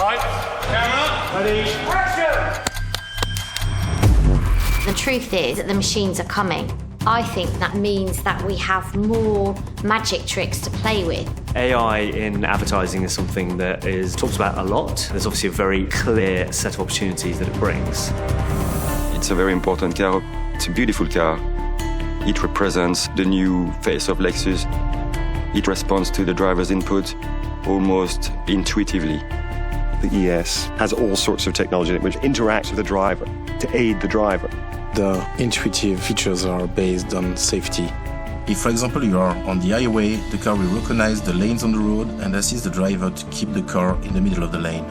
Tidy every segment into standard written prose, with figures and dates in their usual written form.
Lights, camera, ready, action! The truth is that the machines are coming. I think that means that we have more magic tricks to play with. AI in advertising is something that is talked about a lot. There's obviously a very clear set of opportunities that it brings. It's a very important car. It's a beautiful car. It represents the new face of Lexus. It responds to the driver's input almost intuitively. The ES has all sorts of technology which interacts with the driver to aid the driver. The intuitive features are based on safety. If, for example, you are on the highway, the car will recognize the lanes on the road and assist the driver to keep the car in the middle of the lane.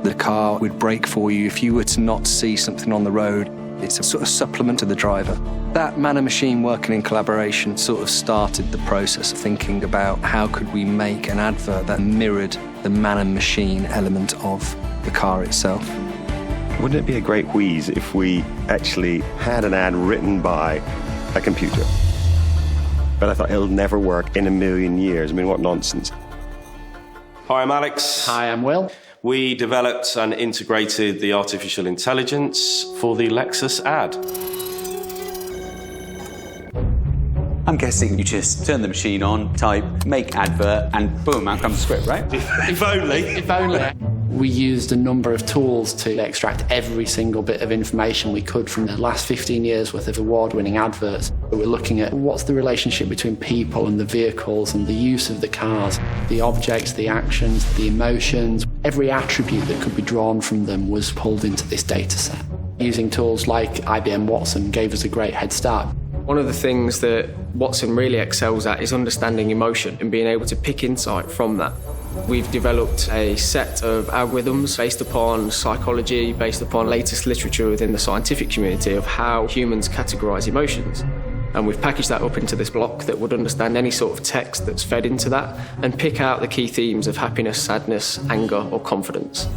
The car would brake for you if you were to not see something on the road. It's a sort of supplement to the driver. That man and machine working in collaboration sort of started the process of thinking about how could we make an advert that mirrored the man and machine element of the car itself. Wouldn't it be a great wheeze if we actually had an ad written by a computer? But I thought it'll never work in a million years. I mean, what nonsense. Hi, I'm Alex. Hi, I'm Will. We developed and integrated the artificial intelligence for the Lexus ad. I'm guessing you just turn the machine on, type, make advert, and boom, out comes the script, right? If only. If only. We used a number of tools to extract every single bit of information we could from the last 15 years worth of award-winning adverts. We're looking at what's the relationship between people and the vehicles and the use of the cars, the objects, the actions, the emotions. Every attribute that could be drawn from them was pulled into this data set. Using tools like IBM Watson gave us a great head start. One of the things that Watson really excels at is understanding emotion and being able to pick insight from that. We've developed a set of algorithms based upon psychology, based upon latest literature within the scientific community of how humans categorise emotions. And we've packaged that up into this block that would understand any sort of text that's fed into that and pick out the key themes of happiness, sadness, anger or confidence.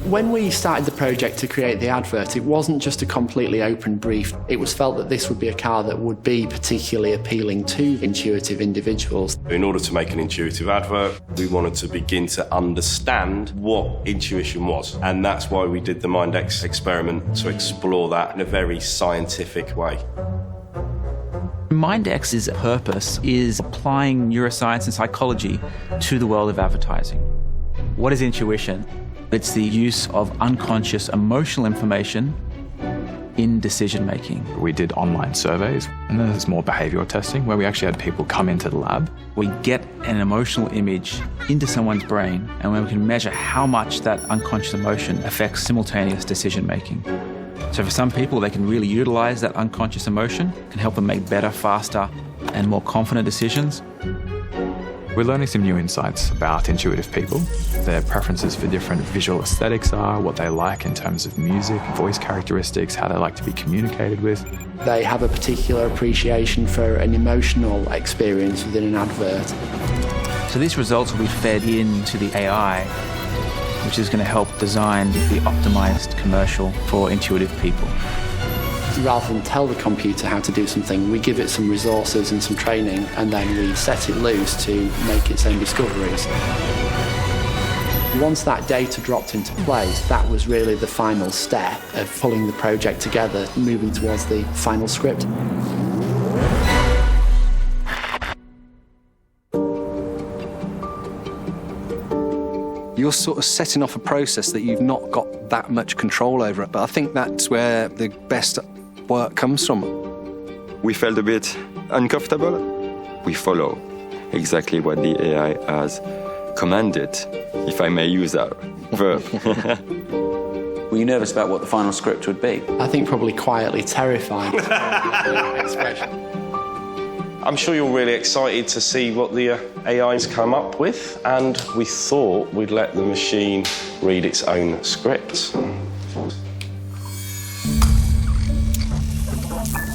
When we started the project to create the advert, it wasn't just a completely open brief. It was felt that this would be a car that would be particularly appealing to intuitive individuals. In order to make an intuitive advert, we wanted to begin to understand what intuition was. And that's why we did the MindX experiment, to explore that in a very scientific way. MindX's purpose is applying neuroscience and psychology to the world of advertising. What is intuition? It's the use of unconscious emotional information in decision-making. We did online surveys, and then there's more behavioural testing, where we actually had people come into the lab. We get an emotional image into someone's brain, and then we can measure how much that unconscious emotion affects simultaneous decision-making. So for some people, they can really utilise that unconscious emotion, can help them make better, faster, and more confident decisions. We're learning some new insights about intuitive people, their preferences for different visual aesthetics are, what they like in terms of music, voice characteristics, how they like to be communicated with. They have a particular appreciation for an emotional experience within an advert. So these results will be fed into the AI, which is going to help design the optimised commercial for intuitive people. Rather than tell the computer how to do something, we give it some resources and some training, and then we set it loose to make its own discoveries. Once that data dropped into place, that was really the final step of pulling the project together, moving towards the final script. You're sort of setting off a process that you've not got that much control over it, but I think that's where the best work comes from. We felt a bit uncomfortable. We follow exactly what the AI has commanded, if I may use that verb. Were you nervous about what the final script would be? I think probably quietly terrified. Expression. I'm sure you're really excited to see what the AI's come up with, and we thought we'd let the machine read its own script.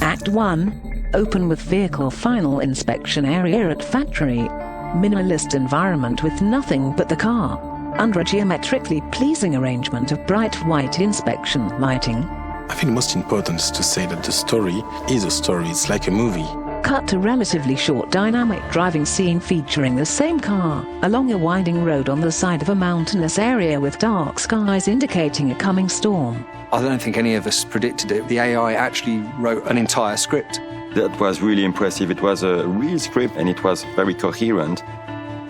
Act 1. Open with vehicle final inspection area at factory. Minimalist environment with nothing but the car. Under a geometrically pleasing arrangement of bright white inspection lighting. I think the most important is to say that the story is a story. It's like a movie. Cut to relatively short dynamic driving scene featuring the same car along a winding road on the side of a mountainous area with dark skies indicating a coming storm. I don't think any of us predicted it. The AI actually wrote an entire script. That was really impressive. It was a real script and it was very coherent.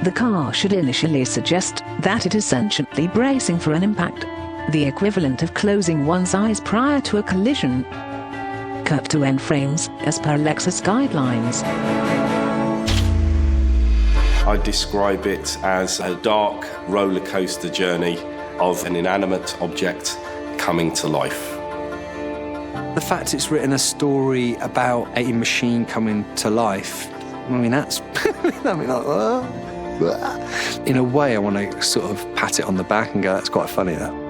The car should initially suggest that it is sentiently bracing for an impact, the equivalent of closing one's eyes prior to a collision. Cut to end frames as per Lexus guidelines. I describe it as a dark roller coaster journey of an inanimate object coming to life. The fact it's written a story about a machine coming to life, I mean, that's... in a way, I want to sort of pat it on the back and go, that's quite funny, that.